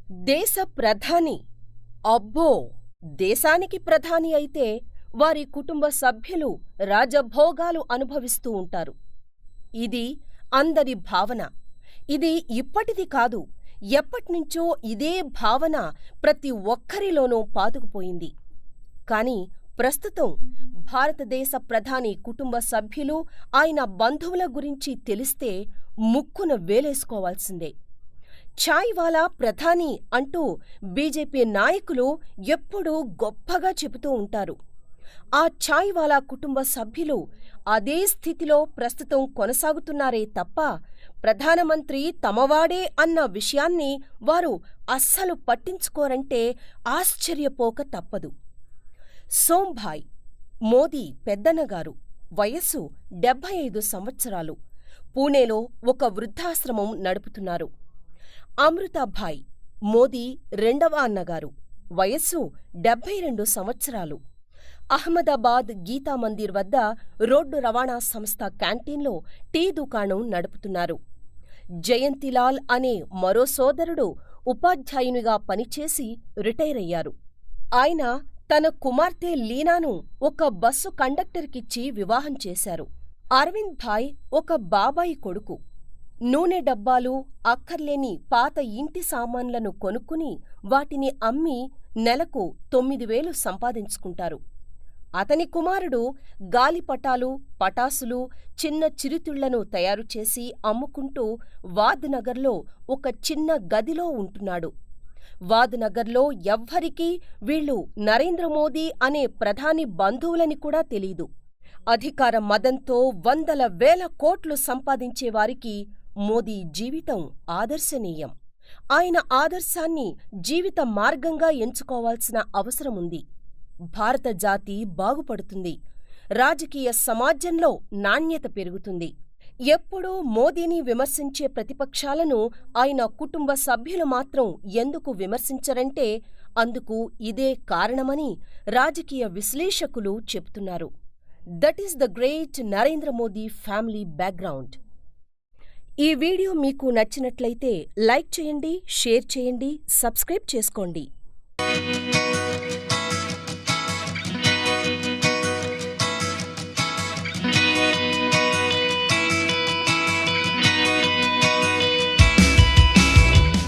దేశ ప్రధాని అబ్బో! దేశానికి ప్రధాని అయితే వారి కుటుంబ సభ్యులు రాజభోగాలు అనుభవిస్తూ ఉంటారు. ఇది అందరి భావన. ఇది ఇప్పటిది కాదు, ఎప్పట్నుంచో ఇదే భావన ప్రతి ఒక్కరిలోనూ పాతుకుపోయింది. కాని ప్రస్తుతం భారతదేశ ప్రధాని కుటుంబ సభ్యులు, ఆయన బంధువుల గురించి తెలిస్తే ముక్కున వేలేసుకోవాల్సిందే. ఛాయ్ వాలా ప్రధాని అంటూ బీజేపీ నాయకులు ఎప్పుడూ గొప్పగా చెబుతూ ఉంటారు. ఆ ఛాయ్ వాలా కుటుంబ సభ్యులు అదే స్థితిలో ప్రస్తుతం కొనసాగుతున్నారే తప్ప ప్రధానమంత్రి తమవాడే అన్న విషయాన్ని వారు అస్సలు పట్టించుకోరంటే ఆశ్చర్యపోక తప్పదు. సోంభాయ్, మోదీ పెద్దన్నగారు, వయస్సు 75 సంవత్సరాలు, పూణేలో ఒక వృద్ధాశ్రమం నడుపుతున్నారు. అమృతాభాయ్, మోదీ రెండవ అన్నగారు, వయస్సు 72 సంవత్సరాలు, అహ్మదాబాద్ గీతామందిర్ వద్ద రోడ్డు రవాణా సంస్థ క్యాంటీన్లో టీ దుకాణం నడుపుతున్నారు. జయంతిలాల్ అనే మరో సోదరుడు ఉపాధ్యాయునిగా పనిచేసి రిటైరయ్యారు. ఆయన తన కుమార్తె లీనాను ఒక బస్సు కండక్టర్కిచ్చి వివాహం చేశారు. అరవింద్ భాయ్ ఒక బాబాయి కొడుకు. నూనె డబ్బాలు, అక్కర్లేని పాత ఇంటి సామాన్లను కొనుక్కుని వాటిని అమ్మి నెలకు 9,000 సంపాదించుకుంటారు. అతని కుమారుడు గాలిపటాలు, పటాసులు, చిన్న చిరుతిళ్లను తయారుచేసి అమ్ముకుంటూ వాద్నగర్లో ఒక చిన్న గదిలో ఉంటున్నాడు. వాద్నగర్లో ఎవ్వరికీ వీళ్ళు నరేంద్రమోదీ అనే ప్రధాని బంధువులని కూడా తెలీదు. అధికార మదంతో వందల వేల కోట్లు సంపాదించేవారికి మోదీ జీవితం ఆదర్శనీయం. ఆయన ఆదర్శాన్ని జీవిత మార్గంగా ఎంచుకోవాల్సిన అవసరముంది. భారత జాతి బాగుపడుతుంది. రాజకీయ సమాజంలో నాణ్యత పెరుగుతుంది. ఎప్పుడూ మోదీని విమర్శించే ప్రతిపక్షాలను ఆయన కుటుంబ సభ్యులు మాత్రం ఎందుకు విమర్శించరంటే అందుకు ఇదే కారణమని రాజకీయ విశ్లేషకులు చెబుతున్నారు. That is the great Narendra Modi family background. ఈ వీడియో మీకు నచ్చినట్లయితే లైక్ చేయండి, షేర్ చేయండి, సబ్స్క్రైబ్ చేసుకోండి.